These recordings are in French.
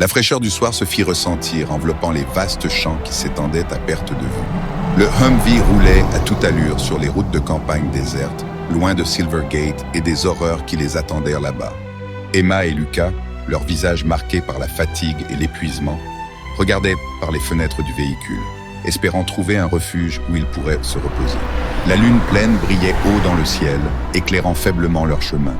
La fraîcheur du soir se fit ressentir, enveloppant les vastes champs qui s'étendaient à perte de vue. Le Humvee roulait à toute allure sur les routes de campagne désertes, loin de Silvergate et des horreurs qui les attendirent là-bas. Emma et Lucas, leurs visages marqués par la fatigue et l'épuisement, regardaient par les fenêtres du véhicule, espérant trouver un refuge où ils pourraient se reposer. La lune pleine brillait haut dans le ciel, éclairant faiblement leur chemin.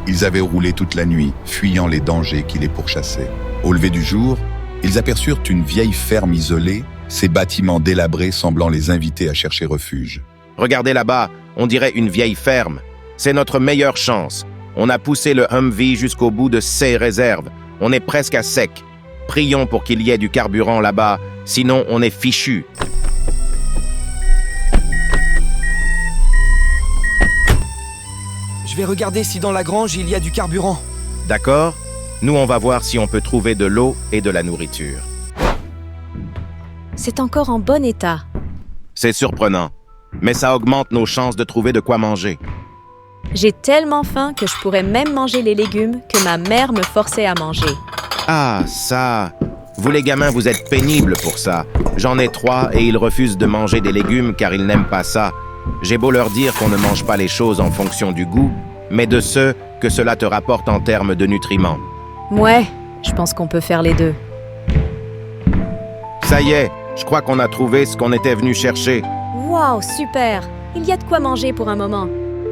Ils avaient roulé toute la nuit, fuyant les dangers qui les pourchassaient. Au lever du jour, ils aperçurent une vieille ferme isolée, ses bâtiments délabrés semblant les inviter à chercher refuge. Regardez là-bas, on dirait une vieille ferme. C'est notre meilleure chance. On a poussé le Humvee jusqu'au bout de ses réserves. On est presque à sec. Prions pour qu'il y ait du carburant là-bas, sinon on est fichu. Je vais regarder si dans la grange il y a du carburant. D'accord? Nous, on va voir si on peut trouver de l'eau et de la nourriture. C'est encore en bon état. C'est surprenant, mais ça augmente nos chances de trouver de quoi manger. J'ai tellement faim que je pourrais même manger les légumes que ma mère me forçait à manger. Ah, ça! Vous les gamins, vous êtes pénibles pour ça. J'en ai 3 et ils refusent de manger des légumes car ils n'aiment pas ça. J'ai beau leur dire qu'on ne mange pas les choses en fonction du goût, mais de ce que cela te rapporte en termes de nutriments. Ouais, je pense qu'on peut faire les deux. Ça y est, je crois qu'on a trouvé ce qu'on était venu chercher. Wow, super! Il y a de quoi manger pour un moment.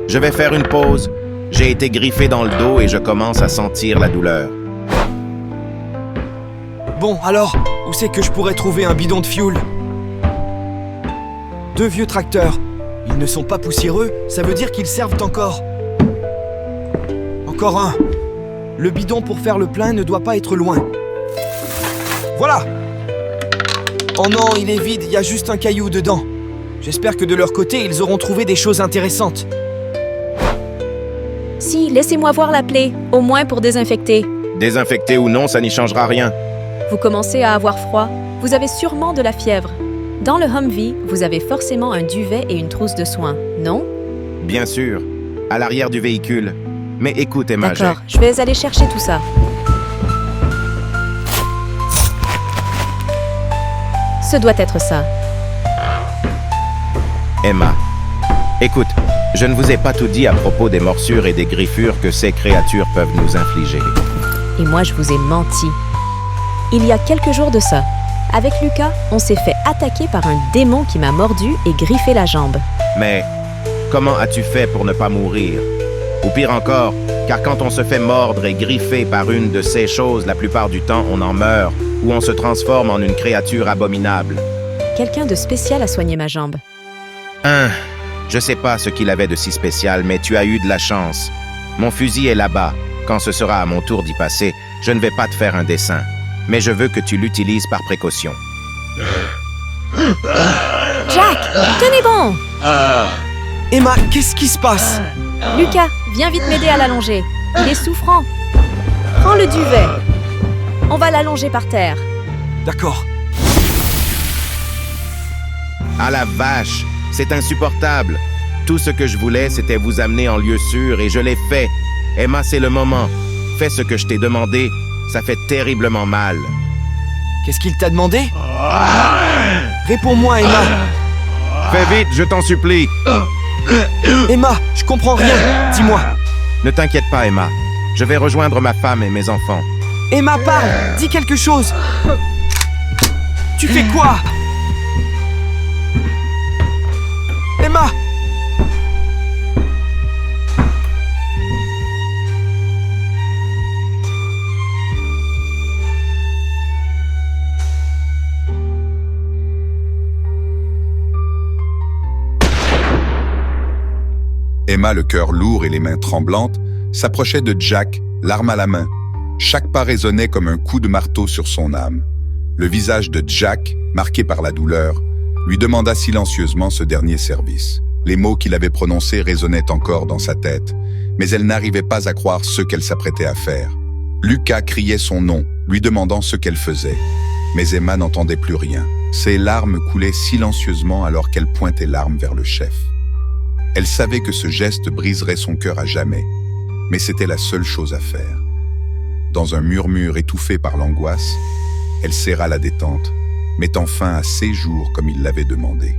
Je vais faire une pause. J'ai été griffé dans le dos et je commence à sentir la douleur. Bon, alors, où c'est que je pourrais trouver un bidon de fioul? 2 vieux tracteurs. Ils ne sont pas poussiéreux, ça veut dire qu'ils servent encore. Encore un. Le bidon pour faire le plein ne doit pas être loin. Voilà! Oh non, il est vide, il y a juste un caillou dedans. J'espère que de leur côté, ils auront trouvé des choses intéressantes. Si, laissez-moi voir la plaie, au moins pour désinfecter. Désinfecté ou non, ça n'y changera rien. Vous commencez à avoir froid. Vous avez sûrement de la fièvre. Dans le Humvee, vous avez forcément un duvet et une trousse de soins, non? Bien sûr, à l'arrière du véhicule. Mais écoute, Emma, D'accord, je vais aller chercher tout ça. Ce doit être ça. Emma, écoute, je ne vous ai pas tout dit à propos des morsures et des griffures que ces créatures peuvent nous infliger. Et moi, je vous ai menti. Il y a quelques jours de ça, avec Lucas, on s'est fait attaquer par un démon qui m'a mordu et griffé la jambe. Mais comment as-tu fait pour ne pas mourir? Ou pire encore, car quand on se fait mordre et griffer par une de ces choses, la plupart du temps, on en meurt ou on se transforme en une créature abominable. Quelqu'un de spécial a soigné ma jambe. Je sais pas ce qu'il avait de si spécial, mais tu as eu de la chance. Mon fusil est là-bas. Quand ce sera à mon tour d'y passer, je ne vais pas te faire un dessin. Mais je veux que tu l'utilises par précaution. Jack, tenez bon! Emma, qu'est-ce qui se passe? Lucas, viens vite m'aider à l'allonger. Il est souffrant. Prends le duvet. On va l'allonger par terre. D'accord. Ah la vache, c'est insupportable. Tout ce que je voulais, c'était vous amener en lieu sûr et je l'ai fait. Emma, c'est le moment. Fais ce que je t'ai demandé. Ça fait terriblement mal. Qu'est-ce qu'il t'a demandé? Réponds-moi, Emma. Fais vite, je t'en supplie. Emma, je comprends rien. Dis-moi. Ne t'inquiète pas, Emma. Je vais rejoindre ma femme et mes enfants. Emma, parle. Dis quelque chose. Tu fais quoi? Emma! Emma, le cœur lourd et les mains tremblantes, s'approchait de Jack, l'arme à la main. Chaque pas résonnait comme un coup de marteau sur son âme. Le visage de Jack, marqué par la douleur, lui demanda silencieusement ce dernier service. Les mots qu'il avait prononcés résonnaient encore dans sa tête, mais elle n'arrivait pas à croire ce qu'elle s'apprêtait à faire. Lucas criait son nom, lui demandant ce qu'elle faisait. Mais Emma n'entendait plus rien. Ses larmes coulaient silencieusement alors qu'elle pointait l'arme vers le chef. Elle savait que ce geste briserait son cœur à jamais, mais c'était la seule chose à faire. dans un murmure étouffé par l'angoisse, elle serra la détente, mettant fin à ses jours comme il l'avait demandé.